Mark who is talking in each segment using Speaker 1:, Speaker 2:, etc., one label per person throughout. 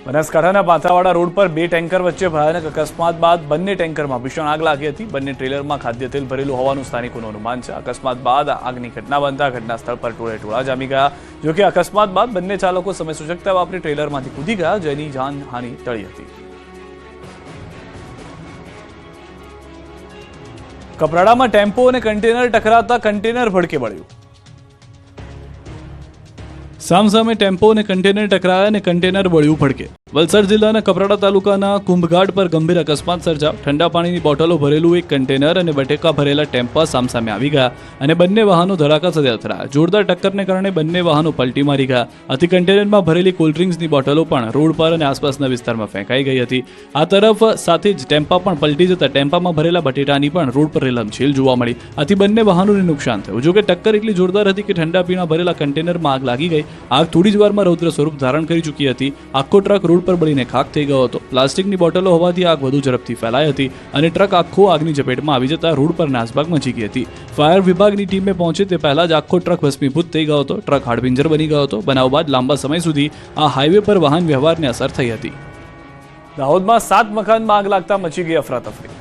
Speaker 1: બનાસકાંઠાના પાથરાવાડા રોડ પર બે ટેન્કર વચ્ચે ભયાનક અકસ્માત બાદ બંને ટેન્કરમાં ભીષણ આગ લાગી હતી। બંને ટ્રેલરમાં ખાદ્ય તેલ ભરેલું હોવાનું સ્થાનિકોનું અનુમાન છે। અકસ્માત બાદ આગની ઘટના બનતા ઘટના સ્થળ પર ટોળે જામી ગયા। જોકે અકસ્માત બાદ બંને ચાલકો સમયસૂચકતા વાપરી ટ્રેલરમાંથી કૂદી ગયા, જેની જાનહાનિ ટળી હતી। કપરાડામાં ટેમ્પો અને કન્ટેનર ટકરાતા કન્ટેનર ભડકે બળ્યું। સામસામે ટેમ્પો અને કન્ટેનર ટકરાયા અને કન્ટેનર બળ્યું ભડકે। વલસાડ જિલ્લાના કપરાડા તાલુકાના કુંભઘાટ પર ગંભીર અકસ્માત સર્જાયો। ઠંડા પાણીની બોટલો ભરેલું એક કન્ટેનર અને બટેકા ભરેલા ટેમ્પા સામસામે આવી ગયા અને બંને વાહનો ધડાકા સાથે અથડાયા। જોરદાર ટક્કરને કારણે બંને વાહનો પલટી મારી ગયા। આથી કન્ટેનરમાં ભરેલી કોલ્ડ્રિંક્સની બોટલો પણ રોડ પર અને આસપાસના વિસ્તારમાં ફેંકાઈ ગઈ હતી। આ તરફ સાથે જ ટેમ્પા પણ પલટી જતા ટેમ્પામાં ભરેલા બટેટાની પણ રોડ પર રેલમછેલ જોવા મળી। આથી બંને વાહનોને નુકસાન થયું। જોકે ટક્કર એટલી જોરદાર હતી કે ઠંડા પીણા ભરેલા કન્ટેનરમાં આગ લાગી ગઈ। આગ થોડી જ વારમાં રૌદ્ર સ્વરૂપ ધારણ કરી ચૂકી હતી। આખો ટ્રક રોડ પર બળીને ખાખ થઈ ગયો હતો। પ્લાસ્ટિકની બોટલો હોવાથી આગ વધુ ઝડપથી ફેલાઈ હતી અને ટ્રક આખો આગની ઝપેટમાં આવી જતા રોડ પર નાસભાગ મચી ગઈ હતી। ફાયર વિભાગની ટીમે પહોંચે તે પહેલા જ આખો ટ્રક ભસ્મીભૂત થઈ ગયો હતો। ટ્રક હાડપિંજર બની ગયો હતો। બનાવ બાદ લાંબા સમય સુધી આ હાઈવે પર વાહન વ્યવહારને અસર થઈ હતી। દાહોદમાં 7 મકાનમાં આગ લાગતા મચી ગઈ અફરાતફરી।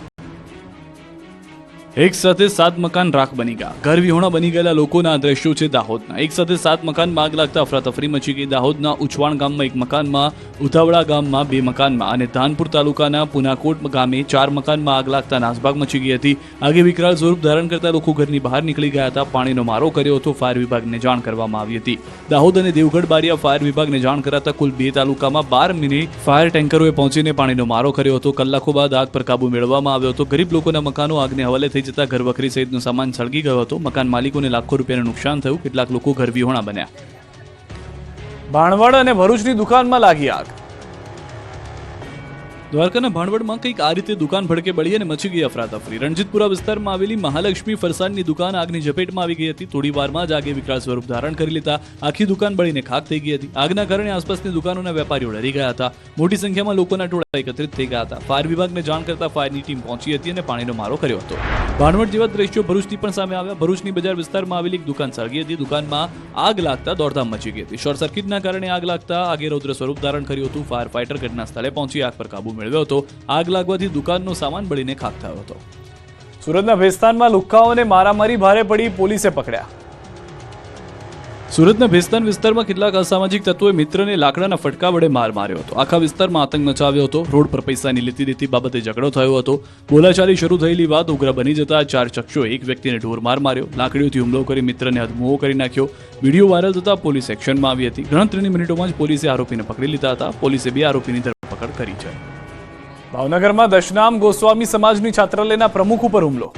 Speaker 1: એક સાથે 7 મકાન રાખ બની ગયા। ઘર વિહોણા બની ગયેલા લોકોના દ્રશ્યો છે દાહોદના। એક સાથે 7 મકાનમાં આગ લાગતા અફરાતફરી મચી ગઈ। દાહોદના ઉછવાણ ગામમાં 1 મકાનમાં, ઉતાવળા ગામમાં 2 મકાનમાં અને ધાનપુર તાલુકાના પુનાકોટ ગામે 4 મકાનમાં આગ લાગતા નાસભાગ મચી ગઈ હતી। આગે વિકરાળ સ્વરૂપ ધારણ કરતા લોકો ઘરની બહાર નીકળી ગયા હતા। પાણીનો મારો કર્યો હતો। ફાયર વિભાગને જાણ કરવામાં આવી હતી। દાહોદ અને દેવગઢ બારિયા ફાયર વિભાગને જાણ કરાતા કુલ 2 તાલુકામાં 12 મિની ફાયર ટેન્કરોએ પહોંચીને પાણીનો મારો કર્યો હતો। કલાકો બાદ આગ પર કાબુ મેળવવામાં આવ્યો હતો। ગરીબ લોકોના મકાનો આગને હવાલે થઈ જતા ઘરવખરી સહિતનો સામાન સળગી ગયો હતો। મકાન માલિકોને લાખો રૂપિયાનું નુકસાન થયું। કેટલાક લોકો ઘર વિહોણા બન્યા। ભાણવડ અને ભરૂચની દુકાનમાં લાગી આગ। દ્વારકાના ભાણવડમાં કંઈક આ રીતે દુકાન ભડકે બળી અને મચી ગઈ અફરાતફરી। રણજીતપુરા વિસ્તારમાં આવેલી મહાલક્ષ્મી ફરસાણની દુકાન આગની ઝપેટમાં આવી ગઈ હતી। થોડી વારમાં જ આગે વિકરાળ સ્વરૂપ ધારણ કરી લેતા આખી દુકાન બળીને ખાખ થઈ ગઈ હતી। આગના કારણે આસપાસની દુકાનોના વેપારીઓ ડરી ગયા હતા। મોટી સંખ્યામાં લોકોના ટોળા એકત્રિત થઈ ગયા હતા। ફાયર વિભાગને જાણ કરતા ફાયરની ટીમ પહોંચી હતી અને પાણીનો મારો કર્યો હતો। ભાણવડ જેવા દ્રશ્યો ભરૂચથી પણ સામે આવ્યા। ભરૂચની બજાર વિસ્તારમાં આવેલી એક દુકાન સળગી હતી। દુકાનમાં આગ લાગતા દોડધામ મચી ગઈ હતી। શોર્ટ સર્કિટના કારણે આગ લાગતા આગે રૌદ્ર સ્વરૂપ ધારણ કર્યું હતું। ફાયર ફાઈટર ઘટના સ્થળે પહોંચી આગ પર કાબુ મેળવ્યો હતો। આગ લાગવાથી દુકાનનો સામાન બળીને ખાખ થયો હતો। સુરતના ભેસ્તાનમાં લુખ્ખાઓને મારામારી ભારે પડી, પોલીસે પકડ્યા। સુરતના ભેસ્તાન વિસ્તારમાં કેટલાક અસામાજિક તત્વોએ મિત્રને લાકડાના ફટકા વડે માર માર્યો હતો। આખા વિસ્તારમાં આતંક મચાવ્યો હતો। રોડ પર પૈસાની લેતી દેતી બાબતે ઝઘડો થયો હતો। બોલાચાલી શરૂ થયેલી વાત ઉગ્ર બની જતા 4 શખ્સોએ એક વ્યક્તિને ઢોર માર માર્યો। લાકડીઓથી હુમલો કરી મિત્રને હદમુહો કરી નાખ્યો। વિડીયો વાયરલ થતા પોલીસ એક્શનમાં આવી હતી। ગણતરીની મિનિટોમાં જ પોલીસે આરોપીને પકડી લીધા હતા। પોલીસે 2 આરોપીની ધરપકડ કરી છે। ભાવનગરમાં દશનામ ગોસ્વામી સમાજની છાત્રાલયના પ્રમુખ ઉપર હુમલો।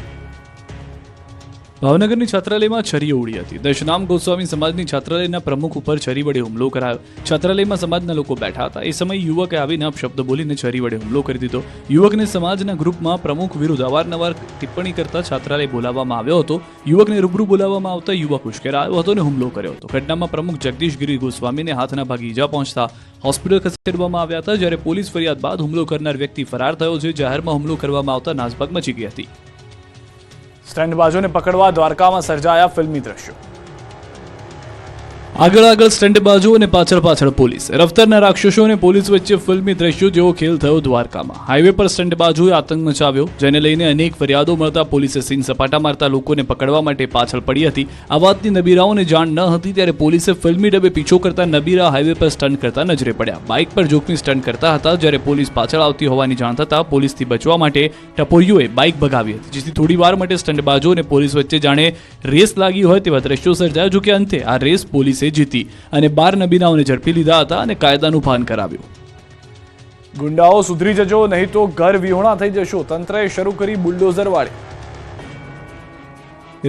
Speaker 1: ભાવનગરની છાત્રાલયમાં છરીઓ ઉડી હતી। દશનામ ગોસ્વામી સમાજની છાત્રાલયના પ્રમુખ ઉપર છરી વડે હુમલો કરાયો। છાત્રાલયમાં સમાજના લોકો બેઠા હતા। એ સમયે યુવકે આવીને અપશબ્દ બોલીને છરી વડે હુમલો કરી દીધો। યુવકને સમાજના ગ્રુપમાં પ્રમુખ વિરુદ્ધ અવારનવાર ટિપ્પણી કરતા છાત્રાલય બોલાવવામાં આવ્યો હતો। યુવકને રૂબરૂ બોલાવવામાં આવતા યુવક ઉશ્કેરાયો હતો અને હુમલો કર્યો હતો। ઘટનામાં પ્રમુખ જગદીશગીરી ગોસ્વામીને હાથના ભાગે ઈજા પહોંચતા હોસ્પિટલ ખસેડવામાં આવ્યા હતા। જ્યારે પોલીસ ફરિયાદ બાદ હુમલો કરનાર વ્યક્તિ ફરાર થયો છે। જાહેરમાં હુમલો કરવામાં આવતા નાસભાગ મચી ગઈ હતી। સ્ટંટબાજોને પકડવા દ્વારકામાં સર્જાયા ફિલ્મી દ્રશ્યો। આગળ સ્ટંટબાજો અને પાછળ પોલીસ। રફતારના રાક્ષસો અને પોલીસ વચ્ચે ફિલ્મી દ્રશ્યો જેવો ખેલ થયો દ્વારકામાં। હાઈવે પર સ્ટંટબાજોએ આતંક મચાવ્યો, જેને લઈને અનેક ફરિયાદો મળતા પોલીસે સીન સપાટા મારતા લોકોને પકડવા માટે પાછળ પડી હતી। આ વાતની નબીરાઓને જાણ ન હતી ત્યારે પોલીસે ફિલ્મી ડબે પીછો કરતા નબીરા હાઈવે પર સ્ટન્ટ કરતા નજરે પડ્યા। બાઇક પર જોખમી સ્ટન્ટ કરતા હતા। જ્યારે પોલીસ પાછળ આવતી હોવાની જાણ થતાં પોલીસથી બચવા માટે ટપોરીઓએ બાઇક ભગાવી હતી, જેથી થોડી વાર માટે સ્ટંટબાજો અને પોલીસ વચ્ચે જાણે રેસ લાગી હોય તેવા દ્રશ્યો સર્જાયા। જો કે અંતે આ રેસ પોલીસે જીતી અને 12 નબીરાઓને ઝડપી લીધા હતા અને કાયદાનું ભાન કરાવ્યું। ગુંડાઓ સુધરી જજો, નહીં તો ઘર વિહોણા થઈ જશો, તંત્રએ શરૂ કરી બુલડોઝર વાળી।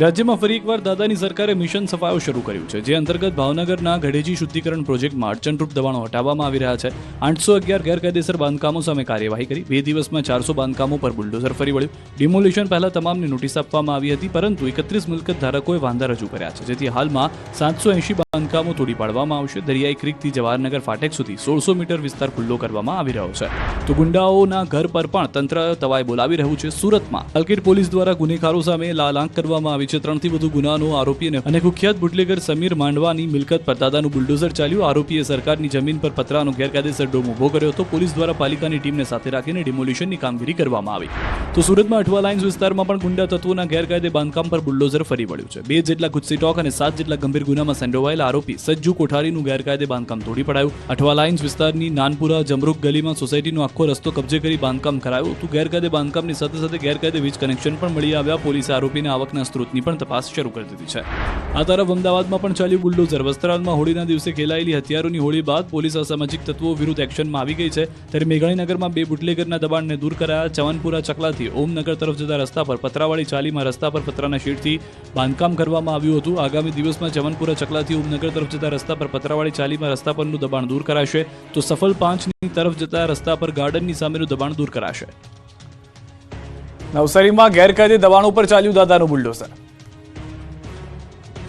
Speaker 1: રાજ્યમાં ફરી એકવાર દાદાની સરકારે મિશન સફાયો શરૂ કર્યું છે, જે અંતર્ગત ભાવનગરના ગઢેજી શુદ્ધિકરણ પ્રોજેક્ટમાં અડચણરૂપ દબાણો હટાવવામાં આવી રહ્યા છે। 811 ગેરકાયદેસર બાંધકામો સામે કાર્યવાહી કરી 2 દિવસમાં 400 બાંધકામો પર બુલડોઝર ફરી વળ્યું। ડિમોલિશન પહેલા તમામને નોટિસ આપવામાં આવી હતી, પરંતુ 31 મિલકત ધારકોએ વાંધા રજૂ કર્યા છે, જેથી હાલમાં 780 બાંધકામો તોડી પાડવામાં આવશે. દરિયાઈ ક્રીકથી જવાહરનગર ફાટક સુધી 1600 મીટર વિસ્તાર ખુલ્લો કરવામાં આવી રહ્યો છે. તો ગુંડાઓના ઘર પર પણ તંત્ર તવાઈ બોલાવી રહ્યું છે. સુરતમાં અલકેટ પોલીસ દ્વારા ગુનેગારો સામે લાલાંક કરવામાં આવી છે. 3થી વધુ ગુનાનો આરોપી અને કુખ્યાત બુટલેગર સમીર માંડવાની મિલકત પર દાદાનું બુલડોઝર ચાલ્યું. આરોપીએ સરકારની જમીન પર પતરાનો ગેરકાયદેસર ડોમ ઉભો કર્યો હતો. પોલીસ દ્વારા પાલિકાની ટીમને સાથે રાખીને ડિમોલિશનની કામગીરી કરવામાં આવી. તો સુરતમાં અઠવા લાઇન્સ વિસ્તારમાં પણ ગુંડા તત્વોના ગેરકાયદે બાંધકામ પર બુલડોઝર ફરી વળ્યું છે. 2 જેટલા ગુસ્સીટોક અને 7 જેટલા ગંભીર ગુનામાં સંડોવાયેલા આરોપી સજ્જુ કોઠારીનું ગેરકાયદે બાંધકામ તોડી પડાયું. અઠવા લાઇન્સ વિસ્તારની નાનપુરા જમરૂક ગલીમાં સોસાયટીનો આખો રસ્તો કબજે કરી બાંધકામ કરાયું હતું. ગેરકાયદે બાંધકામની સાથે સાથે ગેરકાયદે વીજ કનેક્શન પણ મળી આવ્યા. પોલીસે આરોપીના આવકના સ્ત્રોતની પણ તપાસ શરૂ કરી દીધી છે. આ તરફ અમદાવાદમાં પણ ચાલ્યું બુલડોઝર. વસ્ત્રાલમાં હોળીના દિવસે ખેલાયેલી હથિયારોની હોળી બાદ પોલીસ અસામાજિક તત્વો વિરુદ્ધ એક્શનમાં આવી ગઈ છે. ત્યારે મેઘાણીનગરમાં 2 બુટલેગરના દબાણને દૂર કરાયા. ચવનપુરા ચકલાથી ઓમનગર તરફ જતા રસ્તા પર પતરાવાળી ચાલીમાં રસ્તા પર પતરાના શેડથી બાંધકામ કરવામાં આવ્યું હતું. આગામી દિવસમાં ચવનપુરા ચકલાથી ઓમનગર તરફ જતા રસ્તા પર પતરાવાળી ચાલીમાં રસ્તા પરનું દબાણ દૂર કરાશે. તો સફલ 5ની તરફ જતા રસ્તા પર ગાર્ડનની સામેનું દબાણ દૂર કરાશે. નવસારીમાં ગેરકાયદે દબાણો પર ચાલ્યું દાદાનું બુલડોઝર.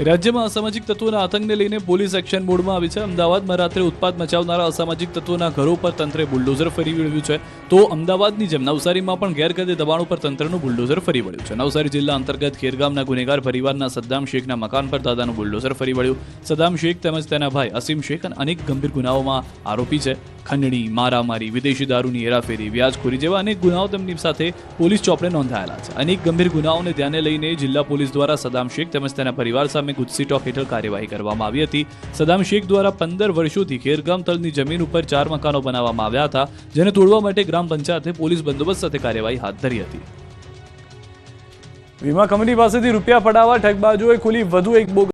Speaker 1: રાજ્યમાં અસામાજિક તત્વોના આતંકને લઈને પોલીસ એક્શન મોડમાં આવી છે. અમદાવાદમાં રાત્રે ઉત્પાત મચાવનારા અસામાજિક તત્વોના ઘરો પર તંત્રે બુલડોઝર ફરી વળ્યું છે. તો અમદાવાદની જેમ નવસારીમાં પણ ગેરકાયદે દબાણો પર તંત્રનું બુલડોઝર ફરી વળ્યું છે. નવસારી જિલ્લા અંતર્ગત ખેરગામના ગુનેગાર પરિવારના સદ્દામ શેખના મકાન પર દાદાનું બુલડોઝર ફરી વળ્યું. સદ્દામ શેખ તેમજ તેના ભાઈ અસીમ શેખ અનેક ગંભીર ગુનાઓમાં આરોપી છે. ખંડણી, મારામારી, વિદેશી દારૂની હેરાફેરી, વ્યાજખોરી જેવા અનેક ગુનાઓ તેમની સાથે પોલીસ ચોપડે નોંધાયેલા છે. અનેક ગંભીર ગુનાઓને ધ્યાને લઈને જિલ્લા પોલીસ દ્વારા સદ્દામ શેખ તેમજ તેના પરિવાર સામે ગુજસીટોક હેઠળ કાર્યવાહી કરવામાં આવી હતી. સદ્દામ શેખ દ્વારા 15 વર્ષોથી ખેરગામ તળની જમીન ઉપર 4 મકાનો બનાવવામાં આવ્યા હતા, જેને તોડવા માટે ગ્રામ પંચાયતે પોલીસ બંદોબસ્ત સાથે કાર્યવાહી હાથ ધરી હતી. વીમા કંપની પાસેથી રૂપિયા પડાવવા ઠગબાજોએ ખોલી વધુ એક બોગસ